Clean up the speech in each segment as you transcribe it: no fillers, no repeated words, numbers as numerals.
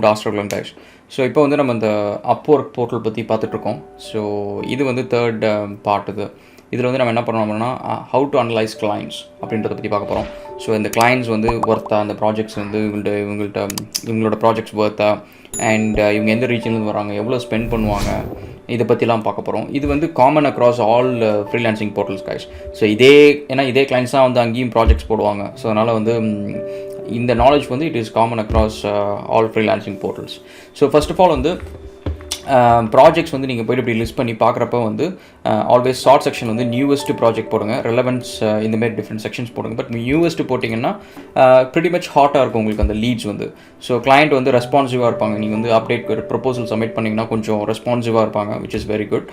To Raghulan guys. So இப்போ வந்து நம்ம இந்த Upwork போர்ட்டல் பற்றி பார்த்துட்ருக்கோம். ஸோ இது வந்து தேர்ட் பார்ட் இதில் வந்து நம்ம என்ன பண்ணோம் அப்படின்னா ஹவு டு அனலைஸ் கிளைண்ட்ஸ் அப்படின்றத பற்றி பார்க்க போகிறோம். ஸோ இந்த கிளைண்ட்ஸ் வந்து ஒர்த்தா, அந்த ப்ராஜெக்ட்ஸ் வந்து இவங்களோட ப்ராஜெக்ட்ஸ் ஒர்த்தா, அண்ட் இவங்க எந்த ரீஜன்லேருந்து வராங்க, எவ்வளோ ஸ்பெண்ட் பண்ணுவாங்க, இதை பற்றிலாம் பார்க்க போகிறோம். இது வந்து common across all freelancing portals guys. So இதே கிளைண்ட்ஸ் தான் வந்து அங்கேயும் ப்ராஜெக்ட்ஸ் போடுவாங்க. ஸோ அதனால் வந்து இந்த நாலேஜ் வந்து it is common across all freelancing portals. So first of all வந்து ப்ராஜெக்ட்ஸ் வந்து நீங்கள் போய்ட்டு இப்படி லிஸ்ட் பண்ணி பார்க்குறப்ப வந்து ஆல்வேஸ் ஷார்ட் செக்ஷன் வந்து நியூவஸ்ட் ப்ராஜெக்ட் போடுங்க, ரெலவென்ஸ் இந்தமாரி டிஃப்ரெண்ட் செக்ஷன்ஸ் போடுங்க. பட் நியூவஸ்ட் போட்டிங்கன்னா ப்ரிட்டி மச் ஹாட்டாக இருக்கும் உங்களுக்கு அந்த லீட்ஸ் வந்து. ஸோ கிளைண்ட் வந்து ரெஸ்பான்சிவாக இருப்பாங்க. நீங்கள் வந்து அப்டேட் ப்ரொபோசல் சப்மிட் பண்ணிங்கன்னா கொஞ்சம் ரெஸ்பான்சிவாக இருப்பாங்க, which is very good.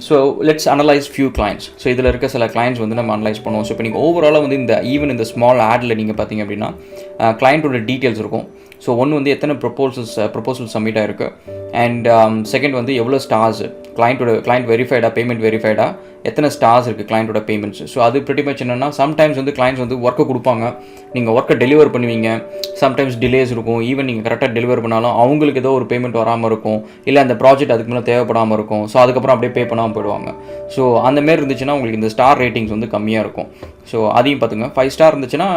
So let's analyse few clients. So இதில் இருக்க சில கிளைண்ட்ஸ் வந்து நம்ம அனலைஸ் பண்ணுவோம். ஸோ இப்போ நீங்கள் ஓவராலாக வந்து ஈவன் இந்த ஸ்மால் ஆடில் நீங்கள் பார்த்தீங்க அப்படின்னா கிளைண்ட்டோட டீட்டெயில்ஸ் இருக்கும். ஸோ ஒன்று வந்து எத்தனை ப்ரொபோசல் சப்மிட் ஆகிருக்கு, அண்ட் செகண்ட் வந்து எவ்வளோ ஸ்டார்ஸ், கிளைண்ட் வெரிஃபைடா, பேமெண்ட் வெரிஃபைடா, எத்தனை ஸ்டார்ஸ் இருக்குது கிளைண்ட்டோட பேமெண்ட்ஸ். ஸோ அது ப்ரிட்டி மச் என்னென்னா சம்டைம்ஸ் வந்து கிளைண்ட்ஸ் வந்து ஒர்க்கை கொடுப்பாங்க, நீங்கள் ஒர்க்கை டெலிவர் பண்ணுவீங்க, சம்டைம்ஸ் டிலேஸ் இருக்கும். ஈவன் நீங்கள் கரெக்டாக டெலிவர் பண்ணாலும் அவங்களுக்கு ஏதோ ஒரு பேமெண்ட் வராமல் இருக்கும், இல்லை அந்த ப்ராஜெக்ட் அதுக்கு மேலே தேவைப்படாமல் இருக்கும். ஸோ அதுக்கப்புறம் அப்படியே பே பண்ணாமல் போயிடுவாங்க. ஸோ அந்தமாரி இருந்துச்சுன்னா உங்களுக்கு இந்த ஸ்டார் ரேட்டிங்ஸ் வந்து கம்மியாக இருக்கும். ஸோ அதையும் பார்த்துங்க. 5 ஸ்டார் இருந்துச்சுன்னா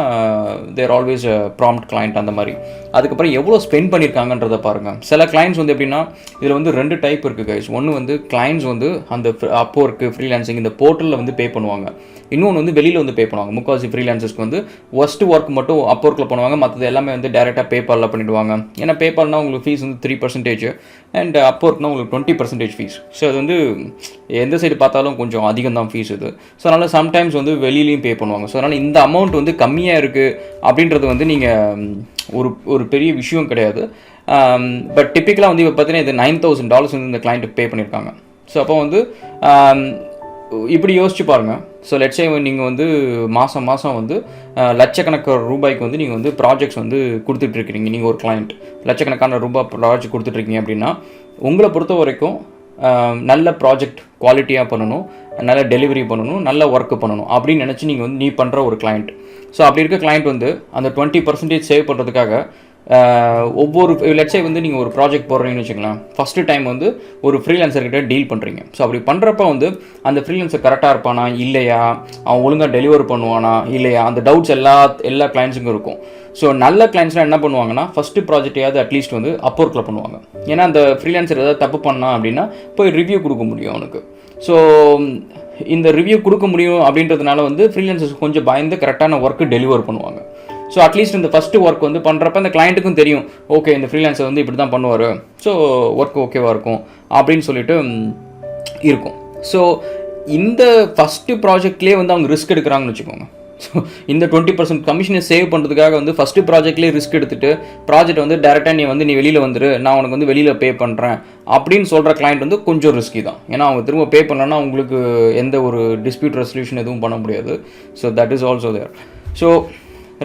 தேர் ஆல்வேஸ் ப்ராம்ப்ட் கிளைண்ட் அந்த மாதிரி. அதுக்கப்புறம் எவ்வளோ ஸ்பெண்ட் பண்ணியிருக்காங்கன்றதை பாருங்கள். சில கிளைண்ட்ஸ் வந்து எப்படின்னா இதில் வந்து 2 டைப் இருக்குது கைஸ். ஒன்று வந்து கிளைண்ட்ஸ் வந்து அந்த Upwork ஃப்ரீலான்சிங் இந்த போர்ட்டலில் வந்து பே பண்ணுவாங்க, இன்னொன்று வந்து வெளியில் வந்து பே பண்ணுவாங்க. முக்கால்வாசி ஃப்ரீலான்சர்ஸ்க்கு வந்து ஒர்ஸ்ட் ஒர்க் மட்டும் Upworkல பண்ணுவாங்க, மற்றது எல்லாமே வந்து டேரெக்டாக பேபாலில் பண்ணிவிடுவாங்க. ஏன்னா பேபால்னால் உங்களுக்கு ஃபீஸ் வந்து 3% அண்ட் Upworkனா உங்களுக்கு 20% ஃபீஸ். ஸோ அது வந்து எந்த சைடு பார்த்தாலும் கொஞ்சம் அதிகம் தான் ஃபீஸ் இது. ஸோ அதனால் சம்டைம்ஸ் வந்து வெளியிலையும் பே பண்ணுவாங்க. ஸோ அதனால் இந்த அமௌண்ட் வந்து கம்மியாக இருக்குது அப்படின்றது வந்து நீங்கள் ஒரு பெரிய விஷயம் கிடையாது. பட் டிப்பிக்கலாக வந்து இப்போ பார்த்தீங்கன்னா இது $9,000 வந்து இந்த கிளைண்ட்டுக்கு பே பண்ணியிருக்காங்க. ஸோ அப்போ வந்து இப்படி யோசிச்சு பாருங்கள். ஸோ லெட்ஸ் சே நீங்கள் வந்து மாதம் வந்து லட்சக்கணக்கான ரூபாய்க்கு வந்து நீங்கள் வந்து ப்ராஜெக்ட்ஸ் வந்து கொடுத்துட்ருக்கீங்க. நீங்கள் ஒரு கிளைண்ட் லட்சக்கணக்கான ரூபாய் ப்ராஜெக்ட் கொடுத்துட்ருக்கீங்க அப்படின்னா உங்களை பொறுத்த வரைக்கும் நல்ல ப்ராஜெக்ட் குவாலிட்டியாக பண்ணணும், நல்ல டெலிவரி பண்ணணும், நல்ல ஒர்க்கு பண்ணணும் அப்படின்னு நினச்சி நீங்கள் வந்து பண்ணுற ஒரு கிளைண்ட். ஸோ அப்படி இருக்க கிளைண்ட் வந்து அந்த 20% சேவ் பண்ணுறதுக்காக ஒவ்வொரு லட்சே வந்து நீங்கள் ஒரு ப்ராஜெக்ட் போடுறீங்கன்னு வச்சுக்கலாம். ஃபஸ்ட்டு டைம் வந்து ஒரு ஃப்ரீலான்சர்கிட்ட டீல் பண்ணுறீங்க. ஸோ அப்படி பண்ணுறப்ப வந்து அந்த ஃப்ரீலான்சர் கரெக்டாக இருப்பானா இல்லையா, அவன் ஒழுங்காக டெலிவர் பண்ணுவானா இல்லையா, அந்த டவுட்ஸ் எல்லா கிளைண்ட்ஸுக்கும் இருக்கும். ஸோ நல்ல கிளைண்ட்ஸ்லாம் என்ன பண்ணுவாங்கன்னா ஃபஸ்ட்டு ப்ராஜெக்டையாவது அட்லீஸ்ட் வந்து Upworkல பண்ணுவாங்க. ஏன்னா அந்த ஃப்ரீலான்சர் ஏதாவது தப்பு பண்ணா அப்படின்னா போய் ரிவ்யூ கொடுக்க முடியும் அவனுக்கு. ஸோ இந்த ரிவ்யூ கொடுக்க முடியும் அப்படின்றதுனால வந்து ஃப்ரீலான்சர்ஸ் கொஞ்சம் பயந்து கரெக்டான ஒர்க்கு டெலிவர் பண்ணுவாங்க. ஸோ அட்லீஸ்ட் இந்த ஃபஸ்ட்டு ஒர்க் வந்து பண்ணுறப்ப அந்த கிளைண்ட்டுக்கும் தெரியும், ஓகே இந்த ஃப்ரீலான்சர் வந்து இப்படி தான் பண்ணுவார், ஸோ ஒர்க் ஓகேவாக இருக்கும் அப்படின்னு சொல்லிட்டு இருக்கும். ஸோ இந்த ஃபஸ்ட்டு ப்ராஜெக்ட்லேயே வந்து அவங்க ரிஸ்க் எடுக்கிறாங்கன்னு வச்சுக்கோங்க. ஸோ இந்த 20% கமிஷனை சேவ் பண்ணுறதுக்காக வந்து ஃபஸ்ட்டு ப்ராஜெக்ட்லேயே ரிஸ்க் எடுத்துகிட்டு ப்ராஜெக்ட் வந்து டேரெக்டாக நீ வெளியில் வந்துரு, நான் உனக்கு வந்து வெளியில் பே பண்ணுறேன் அப்படின்னு சொல்கிற கிளைண்ட் வந்து கொஞ்சம் ரிஸ்கி தான். ஏன்னா அவங்க திரும்ப பே பண்ணலன்னா உங்களுக்கு எந்த ஒரு டிஸ்பியூட் ரெசல்யூஷன் எதுவும் பண்ண முடியாது. So that is also there. So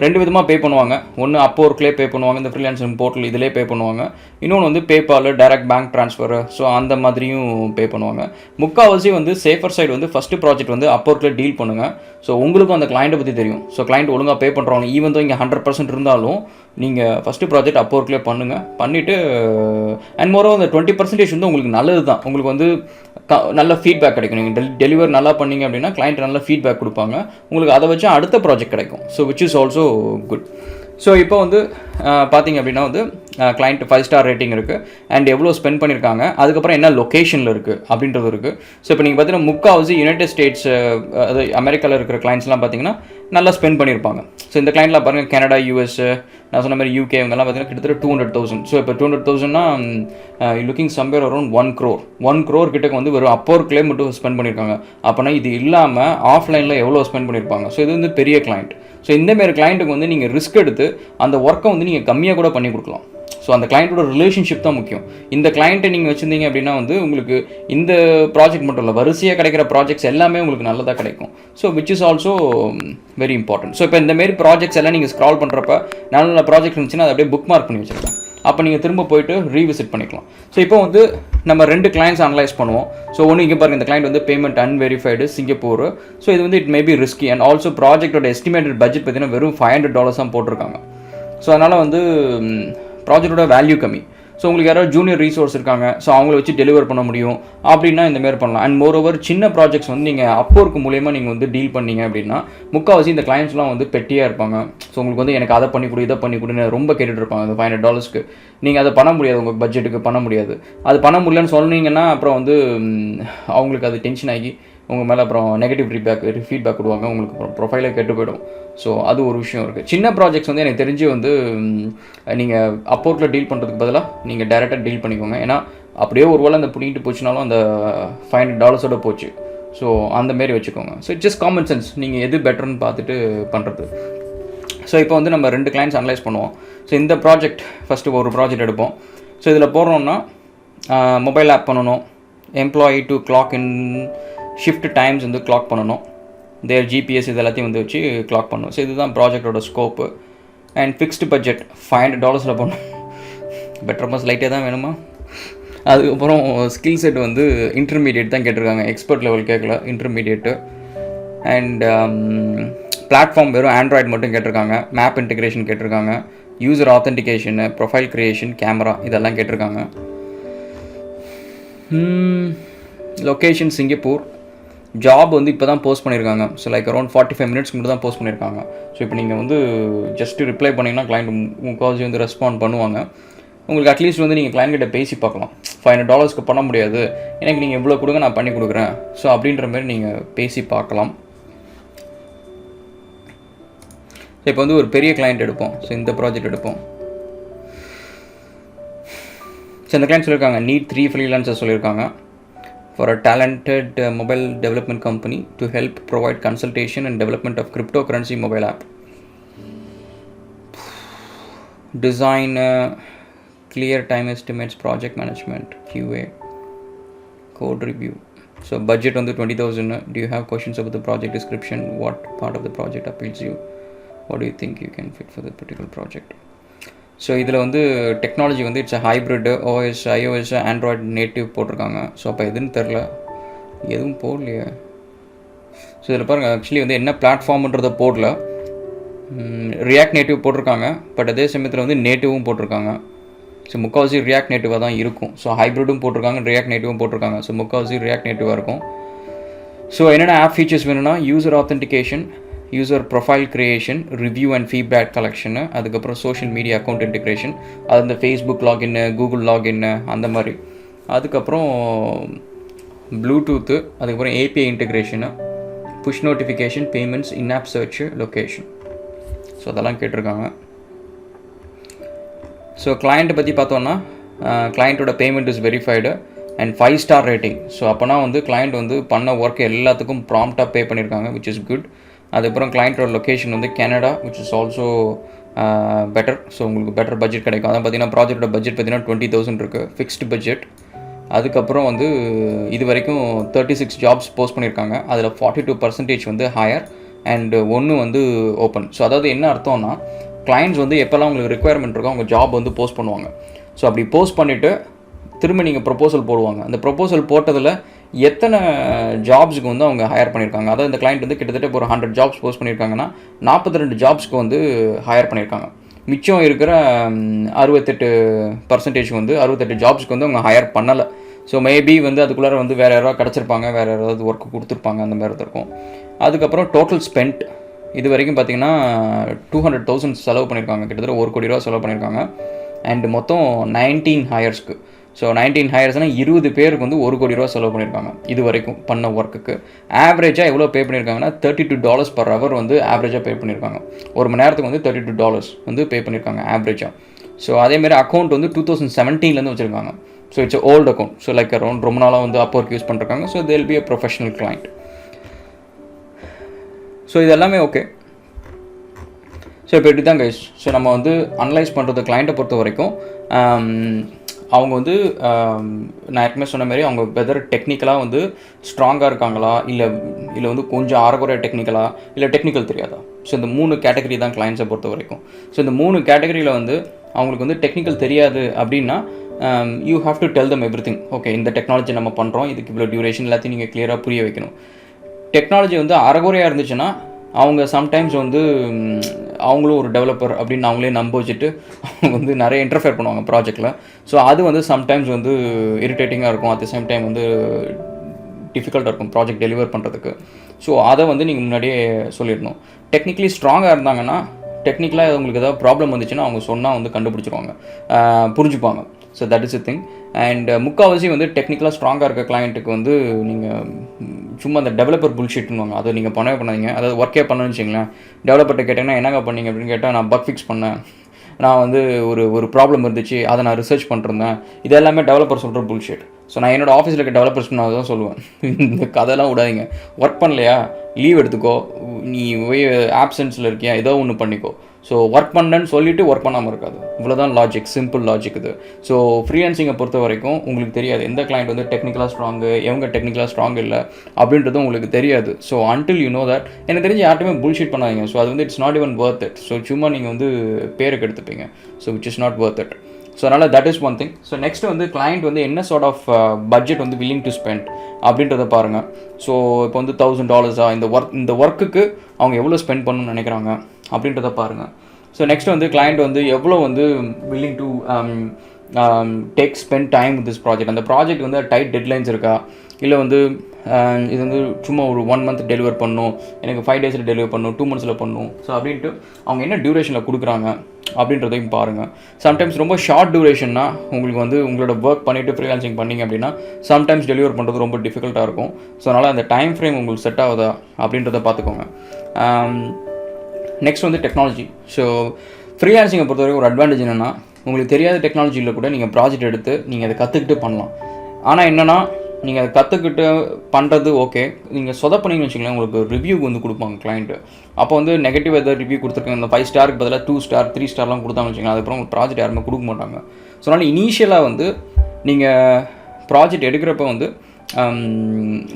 2 விதமாக பே பண்ணுவாங்க. ஒன்று Upworkலேயே பே பண்ணுவாங்க, இந்த ஃப்ரீலான்சிங் போர்ட்டல் இதிலே பே பண்ணுவாங்க. இன்னொன்று வந்து PayPal, direct bank transfer, so அந்த மாதிரியும் பே பண்ணுவாங்க. முக்கால்வாசி வந்து சேஃபர் சைடு வந்து ஃபஸ்ட்டு ப்ராஜெக்ட் வந்து Upworkல டீல் பண்ணுங்கள். ஸோ உங்களுக்கும் அந்த கிளைண்ட்டை பற்றி தெரியும். ஸோ கிளைண்ட் ஒழுங்காக பே பண்ணுறவங்க ஈவன் தான் இங்கே 100% இருந்தாலும் நீங்கள் ஃபஸ்ட்டு ப்ராஜெக்ட் Upworkலேயே பண்ணுங்கள். பண்ணிவிட்டு அண்ட் மோரோவர் அந்த 20% வந்து உங்களுக்கு நல்லது தான். உங்களுக்கு வந்து நல்ல ஃபீட்பேக் கிடைக்கும். நீங்கள் டெலிவர் நல்லா பண்ணிங்க அப்படின்னா கிளைண்ட் நல்ல ஃபீட்பேக் கொடுப்பாங்க உங்களுக்கு. அதை வச்சு அடுத்த ப்ராஜெக்ட் கிடைக்கும். So which is also good. So இப்போ வந்து பார்த்தீங்க அப்படின்னா வந்து கிளைண்ட் 5 ஸ்டார் ரேட்டிங் இருக்குது அண்ட் எவ்வளோ ஸ்பெண்ட் பண்ணியிருக்காங்க, அதுக்கப்புறம் என்ன லொக்கேஷனில் இருக்குது அப்படின்றது இருக்குது. ஸோ இப்போ நீங்கள் பார்த்தீங்கன்னா முக்கால்வாசி யுனைடெட் ஸ்டேட்ஸ், அது அமெரிக்காவில் இருக்கிற கிளைண்ட்ஸ்லாம் பார்த்தீங்கன்னா நல்லா ஸ்பெண்ட் பண்ணியிருப்பாங்க. ஸோ இந்த கிளைண்ட்லாம் பாருங்கள் கனடா, US, நான் சொன்ன மாதிரி UK இவங்கெல்லாம் பார்த்தீங்கன்னா கிட்டத்தட்ட 200,000. ஸோ இப்போ 200,000னா லுக்கிங் சம்வேர் அரௌண்ட் 1 crore கிட்டக்கு வந்து வெறும் Upworkலேயே மட்டும் ஸ்பெண்ட் பண்ணியிருக்காங்க. அப்போனா இது இல்லாமல் ஆஃப்லைனில் எவ்வளோ ஸ்பெண்ட் பண்ணியிருப்பாங்க. ஸோ இது வந்து பெரிய கிளைண்ட். ஸோ இந்தமாரி கிளைண்ட்டுக்கு வந்து நீங்கள் ரிஸ்க் எடுத்து அந்த ஒர்க்கை வந்து நீங்கள் கம்மியாக கூட பண்ணி கொடுக்கலாம். ஸோ அந்த கிளைண்ட்டோட ரிலேஷன்ஷிப் தான் முக்கியம். இந்த கிளைண்ட்டை நீங்கள் வச்சுருந்தீங்க அப்படின்னா வந்து உங்களுக்கு இந்த ப்ராஜெக்ட் மட்டும் இல்லை, வரிசையாக கிடைக்கிற ப்ராஜெக்ட்ஸ் எல்லாமே உங்களுக்கு நல்லதாக கிடைக்கும். So which is also very important. So இப்போ இந்தமாரி ப்ராஜெக்ட்ஸ் எல்லாம் நீங்கள் ஸ்க்ரால் பண்ணுறப்ப நல்ல ப்ராஜெக்ட் இருந்துச்சுன்னா அதை அப்படியே புக் மார்க் பண்ணி வச்சுருக்கலாம். அப்போ நீங்கள் திரும்ப போய்ட்டு ரீவிசிட் பண்ணிக்கலாம். ஸோ இப்போ வந்து நம்ம 2 கிளைண்ட்ஸ் அனலைஸ் பண்ணுவோம். ஸோ ஒன்று இங்கே பாருங்கள், இந்த கிளைண்ட் வந்து பேமெண்ட் அன்வெரிஃபைடு சிங்கப்பூர். ஸோ இது வந்து it may be risky and also ப்ராஜெக்டோட எஸ்டிமேட்டட் பட்ஜெட் பார்த்தீங்கன்னா வெறும் $500 தான் போட்டிருக்காங்க. ஸோ அதனால் வந்து ப்ராஜெக்டோட வேல்யூ கம்மி. ஸோ உங்களுக்கு யாராவது ஜூனியர் ரீசோர்ஸ் இருக்காங்க, ஸோ அவங்கள வச்சு டெலிவர் பண்ண முடியும் அப்படின்னா இந்தமாரி பண்ணலாம். அண்ட் மோர் ஓவர் சின்ன ப்ராஜெக்ட்ஸ் வந்து நீங்கள் Upwork மூலயமா நீங்கள் வந்து டீல் பண்ணீங்க அப்படின்னா முக்கால்வாசி இந்த கிளைண்ட்ஸ்லாம் வந்து பெட்டியாக இருப்பாங்க. ஸோ உங்களுக்கு வந்து எனக்கு அதை பண்ணி கொடு இதை பண்ணி கொடுன்னு ரொம்ப கேட்டுட்டு இருப்பாங்க. அந்த $500 நீங்கள் அதை பண்ண முடியாது, உங்கள் பட்ஜெட்டுக்கு பண்ண முடியாது. அது பண்ண முடியலன்னு சொன்னீங்கன்னா அப்புறம் வந்து அவங்களுக்கு அது டென்ஷன் ஆகி உங்கள் மேலே அப்புறம் நெகட்டிவ் ஃபீட்பேக் கொடுவாங்க, உங்களுக்கு அப்புறம் ப்ரொஃபைலே கெட்டு போயிடும். ஸோ அது ஒரு விஷயம் இருக்குது. சின்ன ப்ராஜெக்ட்ஸ் வந்து எனக்கு தெரிஞ்சு வந்து நீங்கள் Upworkல டீல் பண்ணுறதுக்கு பதிலாக நீங்கள் டைரெக்டாக டீல் பண்ணிக்கோங்க. ஏன்னா அப்படியே ஒரு வேளை அந்த பிடிங்கிட்டு போச்சுனாலும் அந்த $500 போச்சு. ஸோ அந்தமாரி வச்சுக்கோங்க. So it's just common sense, நீங்கள் எது பெட்டர்னு பார்த்துட்டு பண்ணுறது. ஸோ இப்போ வந்து நம்ம 2 கிளைண்ட்ஸ் அனலைஸ் பண்ணுவோம். ஸோ இந்த ப்ராஜெக்ட் ஃபஸ்ட்டு ஒரு ப்ராஜெக்ட் எடுப்போம். ஸோ இதில் போடுறோன்னா மொபைல் ஆப் பண்ணணும், employee to clock in shift times வந்து கிளாக் பண்ணணும், தேர் ஜிபிஎஸ் இது எல்லாத்தையும் வந்து வச்சு கிளாக் பண்ணணும். ஸோ இதுதான் ப்ராஜெக்டோட ஸ்கோப்பு. அண்ட் ஃபிக்ஸ்டு பட்ஜெட் $500 பண்ணணும். பெட்டர் மஸ் லைட்டே தான் வேணுமா. அதுக்கப்புறம் ஸ்கில் செட் வந்து இன்டர்மீடியேட் தான் கேட்டிருக்காங்க, எக்ஸ்பர்ட் லெவல் கேட்கல, இன்டர்மீடியேட்டு. அண்ட் பிளாட்ஃபார்ம் வெறும் ஆண்ட்ராய்டு மட்டும் கேட்டிருக்காங்க. மேப் இன்டிகிரேஷன் கேட்டிருக்காங்க, யூசர் ஆத்தென்டிகேஷனு, ப்ரொஃபைல் க்ரியேஷன், கேமரா இதெல்லாம் கேட்டிருக்காங்க. Location Singapore. ஜாப் வந்து இப்போ தான் போஸ்ட் பண்ணியிருக்காங்க. ஸோ லைக் அரௌண்ட் 45 மினிட்ஸ்க்கு மட்டும் தான் போஸ்ட் பண்ணியிருக்காங்க. ஸோ இப்போ நீங்கள் வந்து ஜஸ்ட்டு ரிப்ளை பண்ணிங்கன்னா கிளைண்ட் முக்கால்வாசி வந்து ரெஸ்பாண்ட் பண்ணுவாங்க. உங்களுக்கு அட்லீஸ்ட் வந்து நீங்கள் கிளைண்ட் கிட்ட பேசி பார்க்கலாம். $500 பண்ண முடியாது, எனக்கு நீங்கள் இவ்வளோ கொடுங்க நான் பண்ணி கொடுக்குறேன், ஸோ அப்படின்ற மாதிரி நீங்கள் பேசி பார்க்கலாம். ஸோ இப்போ வந்து ஒரு பெரிய கிளைண்ட் எடுப்போம். ஸோ இந்த ப்ராஜெக்ட் எடுப்போம். ஸோ இந்த கிளைண்ட் சொல்லியிருக்காங்க நீட் 3 ஃப்ரீலான்சர்ஸ் சொல்லியிருக்காங்க for a talented mobile development company to help provide consultation and development of cryptocurrency mobile app. Design, clear time estimates, project management, QA, code review. So budget on the 20,000. Do you have questions about the project description? What part of the project appeals you? What do you think you can fit for the particular project? So இதில் வந்து technology வந்து it's hybrid, OS, iOS, Android native போட்டிருக்காங்க. So அப்போ எதுன்னு தெரில, எதுவும் போடலையே. So இதில் பாருங்கள், ஆக்சுவலி வந்து என்ன பிளாட்ஃபார்ம்ன்றதை போடல. ரியாக்ட் நேட்டிவ் போட்டிருக்காங்க, பட் அதே சமயத்தில் வந்து நேட்டிவும் போட்டிருக்காங்க. ஸோ முக்கால்வாசி ரியாக்ட் நேட்டிவாக தான் இருக்கும். ஸோ ஹைப்ரிடும் போட்டிருக்காங்க, ரியாக்ட் நேட்டிவும் போட்டிருக்காங்க. ஸோ முக்கால்வாசி ரியாக்ட் நேட்டிவாக இருக்கும். ஸோ என்னென்ன ஆப் ஃபீச்சர்ஸ் வேணும்னா user authentication, user profile creation, review and feedback collection, அதுக்கப்புறம் சோஷியல் மீடியா அக்கௌண்ட் இன்டிகிரேஷன், அது இந்த ஃபேஸ்புக் லாகின்னு, கூகுள் லாகின்னு அந்த மாதிரி. அதுக்கப்புறம் ப்ளூடூத்து, அதுக்கப்புறம் API integration, push notification, payments, in app search, location. So அதெல்லாம் கேட்டிருக்காங்க. ஸோ கிளைண்ட்டை பற்றி பார்த்தோன்னா கிளைண்ட்டோட payment is verified and 5 star rating. So அப்போனா வந்து கிளைண்ட் வந்து பண்ண ஒர்க் எல்லாத்துக்கும் ப்ராம்ப்டாக பே பண்ணியிருக்காங்க, விச் இஸ் குட். அதுக்கப்புறம் கிளைண்ட்டோட லொக்கேஷன் வந்து Canada, which is also better. So உங்களுக்கு பெட்டர் பட்ஜெட் கிடைக்கும். அதான் பார்த்தீங்கன்னா ப்ராஜெக்டோட பட்ஜெட் பார்த்தீங்கன்னா 20,000 இருக்குது, ஃபிக்ஸ்டு பட்ஜெட். அதுக்கப்புறம் வந்து இது வரைக்கும் 36 ஜாப்ஸ் போஸ்ட் பண்ணியிருக்காங்க. அதில் 42% வந்து ஹையர் அண்டு 1 வந்து ஓப்பன். ஸோ அதாவது என்ன அர்த்தம்னா கிளைண்ட்ஸ் வந்து எப்போல்லாம் உங்களுக்கு ரெக்குயர்மெண்ட் இருக்கோ அவங்க ஜாப் வந்து போஸ்ட் பண்ணுவாங்க. ஸோ அப்படி போஸ்ட் பண்ணிவிட்டு திரும்ப நீங்கள் ப்ரொப்போசல் போடுவாங்க. அந்த ப்ரொப்போசல் போட்டதில் எத்தனை ஜாப்ஸுக்கு வந்து அவங்க ஹையர் பண்ணியிருக்காங்க. அதாவது இந்த கிளைண்ட் வந்து கிட்டத்தட்ட இப்போ ஒரு 100 ஜாப்ஸ் போஸ்ட் பண்ணியிருக்காங்கன்னா 42 ஜாப்ஸ்க்கு வந்து ஹையர் பண்ணியிருக்காங்க. மிச்சம் இருக்கிற 68% வந்து 68 ஜாப்ஸ்க்கு வந்து அவங்க ஹையர் பண்ணலை. ஸோ மேபி வந்து அதுக்குள்ளார வந்து வேறு யாராவது கிடச்சிருப்பாங்க, வேறு யாராவது ஒர்க்கு கொடுத்துருப்பாங்க, அந்த மாதிரி இருக்கும். அதுக்கப்புறம் டோட்டல் ஸ்பெண்ட் இது வரைக்கும் பார்த்திங்கன்னா 200,000 செலவு பண்ணியிருக்காங்க, கிட்டத்தட்ட ₹1 கோடி செலவு பண்ணியிருக்காங்க. அண்டு மொத்தம் 19 ஹையர்ஸ்க்கு. ஸோ 19 ஹையர்ஸ்னால் 20 பேருக்கு வந்து ₹1 கோடி செலவு பண்ணியிருக்காங்க இது வரைக்கும் பண்ண ஒர்க்குக்கு. ஆவரேஜாக எவ்வளோ பே பண்ணியிருக்காங்கன்னா $32 per hour வந்து ஆவரேஜாக பே பண்ணியிருக்காங்க. ஒரு மணி நேரத்துக்கு வந்து $32 வந்து பே பண்ணியிருக்காங்க ஆவரேஜாக. ஸோ அதேமாதிரி அக்கௌண்ட் வந்து 2017 வச்சுருக்காங்க. So it's old account. So like around ரொம்ப நாளாக வந்து Upwork யூஸ் பண்ணிருக்காங்க. So they'll be a professional client. So இது எல்லாமே ஓகே. ஸோ இப்போ இப்படி தான் கைஸ். ஸோ நம்ம வந்து அனலைஸ் பண்ணுறது கிளைண்ட்டை பொறுத்த வரைக்கும் அவங்க வந்து நான் ஏற்கனவே சொன்ன மாதிரி அவங்க வெதர் டெக்னிக்கலாக வந்து ஸ்ட்ராங்காக இருக்காங்களா, இல்லை வந்து கொஞ்சம் அரைகுறை டெக்னிக்கலா, இல்லை டெக்னிக்கல் தெரியாதா. ஸோ இந்த 3 கேட்டகரி தான் கிளைண்ட்ஸை பொறுத்த வரைக்கும். ஸோ இந்த 3 கேட்டகரியில் வந்து அவங்களுக்கு வந்து டெக்னிக்கல் தெரியாது அப்படின்னா you have to tell them every thing. Okay, இந்த டெக்னாலஜி நம்ம பண்ணுறோம், இதுக்கு இவ்வளோ டியூரேஷன் எல்லாத்தையும் நீங்கள் கிளியராக புரிய வைக்கணும். டெக்னாலஜி வந்து அரைகுறையாக இருந்துச்சுன்னா அவங்க சம்டைம்ஸ் வந்து அவங்களும் ஒரு டெவலப்பர் அப்படின்னு அவங்களே நம்ப வச்சுட்டு அவங்க வந்து நிறைய இன்டர்ஃபியர் பண்ணுவாங்க ப்ராஜெக்டில். ஸோ அது வந்து சம்டைம்ஸ் வந்து இரிட்டேட்டிங்காக இருக்கும், அட் த சேம் டைம் வந்து டிஃபிகல்ட்டாக இருக்கும் ப்ராஜெக்ட் டெலிவர் பண்ணுறதுக்கு. ஸோ அதை வந்து நீங்கள் முன்னாடியே சொல்லிடணும். டெக்னிக்கலி ஸ்ட்ராங்காக இருந்தாங்கன்னா, டெக்னிக்கலாக உங்களுக்கு ஏதாவது ப்ராப்ளம் வந்துச்சுன்னா அவங்க சொன்னால் வந்து கண்டுபிடிச்சிருவாங்க, புரிஞ்சுப்பாங்க. So that is a thing. And முக்கால்வாசி வந்து டெக்னிக்கலாக ஸ்ட்ராங்காக இருக்க கிளைண்ட்டுக்கு வந்து நீங்கள் சும்மா அந்த டெவலப்பர் புல்ஷீட்னுவாங்க, அதை நீங்கள் பண்ணவே பண்ணாதீங்க. அதாவது ஒர்க்கே பண்ணணும்னு வச்சிங்களேன், டெவலப்பர்கிட்ட கேட்டிங்கன்னா என்னங்க பண்ணீங்க அப்படின்னு கேட்டால், நான் பக் ஃபிக்ஸ் பண்ணேன், நான் வந்து ஒரு ப்ராப்ளம் இருந்துச்சு, அதை நான் ரிசர்ச் பண்ணிருந்தேன், இது எல்லாமே டெவலப்பர் சொல்கிற புல்ஷீட். ஸோ நான் என்னோடய ஆஃபீஸில் இருக்க டெவலப்பர்ஸ் நான் தான் சொல்லுவேன், இந்த கதையெல்லாம் விடாதீங்க. ஒர்க் பண்ணலையா லீவ் எடுத்துக்கோ, நீ போய் ஆப்சன்ஸில் இருக்கியா ஏதோ ஒன்று பண்ணிக்கோ. ஸோ ஒர்க் பண்ணேன்னு சொல்லிவிட்டு ஒர்க் பண்ணாமல் இருக்காது. இவ்வளோதான் லாஜிக், சிம்பிள் லாஜிக் இது. ஸோ ஃப்ரீலான்சிங்கை பொறுத்த வரைக்கும் உங்களுக்கு தெரியாது எந்த கிளைண்ட் வந்து டெக்னிக்கலாக ஸ்ட்ராங்கு, எவங்க டெக்னிக்கலாக ஸ்ட்ராங் இல்லை அப்படின்றது உங்களுக்கு தெரியாது. So until you know that, எனக்கு தெரிஞ்சு யார்ட்டுமே புல்ஷீட் பண்ணாதீங்க. ஸோ அது வந்து it's not even worth it. So சும்மா நீங்கள் வந்து பேருக்கு எடுத்துப்பீங்க. So which is not worth it. So அதனால் that is one thing. So next வந்து கிளைண்ட் வந்து என்ன சார்ட் ஆஃப் பட்ஜெட் வந்து வில்லிங் டு ஸ்பெண்ட் அப்படின்றத பாருங்கள். ஸோ இப்போ வந்து $1,000 இந்த ஒர்க்குக்கு அவங்க எவ்வளோ ஸ்பெண்ட் பண்ணணும்னு நினைக்கிறாங்க அப்படின்றத பாருங்கள். ஸோ நெக்ஸ்ட் வந்து கிளைண்ட் வந்து எவ்வளோ வந்து willing to spend time with this project. அந்த ப்ராஜெக்ட் வந்து டைட் டெட்லைன்ஸ் இருக்கா, இல்லை வந்து இது வந்து சும்மா ஒரு 1 month டெலிவர் பண்ணணும், எனக்கு 5 days டெலிவர் பண்ணணும், 2 months பண்ணணும். ஸோ அப்படின்ட்டு அவங்க என்ன டியூரேஷனில் கொடுக்குறாங்க அப்படின்றதையும் பாருங்கள். சம்டைம்ஸ் ரொம்ப ஷார்ட் டியூரேஷன்னா உங்களுக்கு வந்து உங்களோட ஒர்க் பண்ணிவிட்டு ஃப்ரீலான்சிங் பண்ணிங்க அப்படின்னா சம்டைம்ஸ் டெலிவர் பண்ணுறது ரொம்ப டிஃபிகல்ட்டாக இருக்கும். ஸோ அதனால் அந்த டைம் ஃப்ரேம் உங்களுக்கு செட் ஆகுதா அப்படின்றத பார்த்துக்கோங்க. நெக்ஸ்ட் வந்து டெக்னாலஜி. ஸோ ஃப்ரீலான்சிங்கை பொறுத்தவரைக்கும் ஒரு அட்வான்டேஜ் என்னென்னா, உங்களுக்கு தெரியாத டெக்னாலஜியில் கூட நீங்கள் ப்ராஜெக்ட் எடுத்து நீங்கள் அதை கற்றுக்கிட்டு பண்ணலாம். ஆனால் என்னென்னா, நீங்கள் அதை கற்றுக்கிட்டு பண்ணுறது ஓகே, நீங்கள் சொதப்பணின்னு வச்சுக்கலாம், உங்களுக்கு ரிவ்யூ வந்து கொடுப்பாங்க கிளைண்ட்டு. அப்போ வந்து நெகட்டிவ் எதாவது ரிவ்யூ கொடுத்துருக்காங்க, இந்த 5 ஸ்டாருக்கு பதிலாக 2 ஸ்டார் 3 ஸ்டார்லாம் கொடுத்தாங்கன்னு வச்சுக்கலாம், அதுக்கப்புறம் உங்களுக்கு ப்ராஜெக்ட் யாருமே கொடுக்க மாட்டாங்க. ஸோ அதனால் இனிஷியலாக வந்து நீங்கள் ப்ராஜெக்ட் எடுக்கிறப்ப வந்து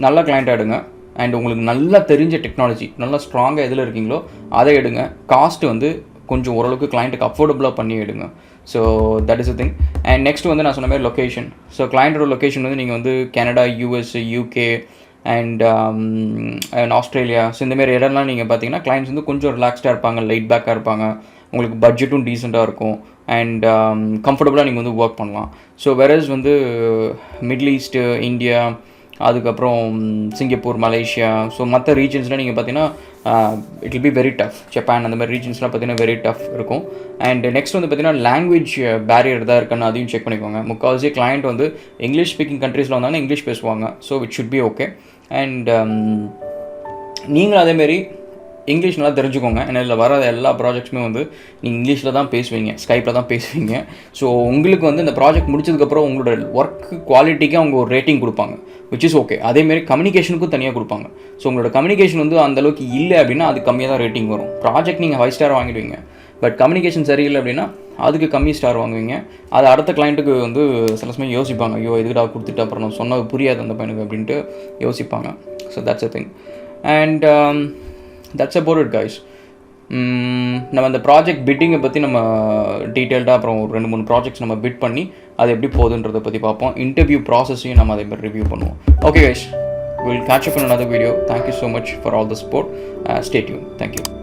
நல்ல கிளைண்ட்டாக எடுங்க. அண்ட் உங்களுக்கு நல்லா தெரிஞ்ச டெக்னாலஜி, நல்லா ஸ்ட்ராங்காக எதில் இருக்கீங்களோ அதை எடுங்க. காஸ்ட்டு வந்து கொஞ்சம் ஓரளவுக்கு கிளைண்ட்டுக்கு அஃபோர்டபுளாக பண்ணி எடுங்க. So that is a thing. And next வந்து நான் சொன்ன மாதிரி லொக்கேஷன். ஸோ கிளைண்ட்டோட லொக்கேஷன் வந்து நீங்கள் வந்து Canada, US, UK and Australia, so இந்தமாரி இடம்லாம் நீங்கள் பார்த்தீங்கன்னா கிளைண்ட்ஸ் வந்து கொஞ்சம் ரிலாக்ஸ்டாக இருப்பாங்க, லைட் பேக்காக இருப்பாங்க, உங்களுக்கு பட்ஜெட்டும் டீசெண்டாக இருக்கும், அண்ட் கம்ஃபர்டபுளாக நீங்கள் வந்து ஒர்க் பண்ணலாம். ஸோ வெரஸ் வந்து மிடில் ஈஸ்ட்டு, இந்தியா, அதுக்கப்புறம் சிங்கப்பூர், மலேசியா, ஸோ மற்ற ரீஜன்ஸ்லாம் நீங்கள் பார்த்தீங்கன்னா it will be very tough. Japan அந்த மாதிரி ரீஜன்ஸ்லாம் பார்த்தீங்கன்னா வெரி டஃப் இருக்கும். அண்ட் நெக்ஸ்ட் வந்து பார்த்தீங்கன்னா லாங்குவேஜ் பேரியர் தான் இருக்குன்னு அதையும் செக் பண்ணிக்கோங்க. முக்கால்வாசி கிளைண்ட் வந்து இங்கிலீஷ் ஸ்பீக்கிங் கண்ட்ரீஸில் வந்தாங்கன்னா இங்கிலீஷ் பேசுவாங்க. So it should be okay. And நீங்களும் அதேமாரி இங்கிலீஷ் நல்லா தெரிஞ்சுக்கோங்க. ஏன்னா இதில் வர எல்லா ப்ராஜெக்ட்ஸுமே வந்து நீங்கள் இங்கிலீஷில் தான் பேசுவீங்க, ஸ்கைப்பில் தான் பேசுவீங்க. ஸோ உங்களுக்கு வந்து இந்த ப்ராஜெக்ட் முடிச்சதுக்கப்புறம் உங்களோட ஒர்க் குவாலிட்டிக்கு அவங்க ஒரு ரேட்டிங் கொடுப்பாங்க, விச் இஸ் ஓகே. அதேமாரி கம்யூனிகேஷனுக்கும் தனியாக கொடுப்பாங்க. ஸோ உங்களோட கம்யூனிகேஷன் வந்து அந்தளவுக்கு இல்லை அப்படின்னா அது கம்மியாக தான் ரேட்டிங் வரும். ப்ராஜெக்ட் நீங்கள் 5 ஸ்டார் வாங்கிடுவீங்க, பட் கம்யூனிகேஷன் சரியில்லை அப்படின்னா அதுக்கு கம்மி ஸ்டார் வாங்குவீங்க. அது அடுத்த கிளைண்ட்டுக்கு வந்து சில சமயம் யோசிப்பாங்க, ஐயோ இதுக்கிட்ட கொடுத்துட்டு அப்புறம் நான் சொன்னது புரியாது அந்த பையனுக்கு அப்படின்ட்டு யோசிப்பாங்க. So that's a thing. And that's about it guys. நம்ம அந்த ப்ராஜெக்ட் பிட்டிங்கை பற்றி நம்ம டீட்டெயில்டாக அப்புறம் ஒரு 2-3 ப்ராஜெக்ட்ஸ் நம்ம பிட் பண்ணி அது எப்படி போகுதுன்றதை பற்றி பார்ப்போம். இன்டர்வியூ ப்ராசஸையும் நம்ம அதே மாதிரி ரிவ்யூ பண்ணுவோம். Okay guys, we'll catch up in another video. Thank you so much for all the support. Stay tuned. Thank you.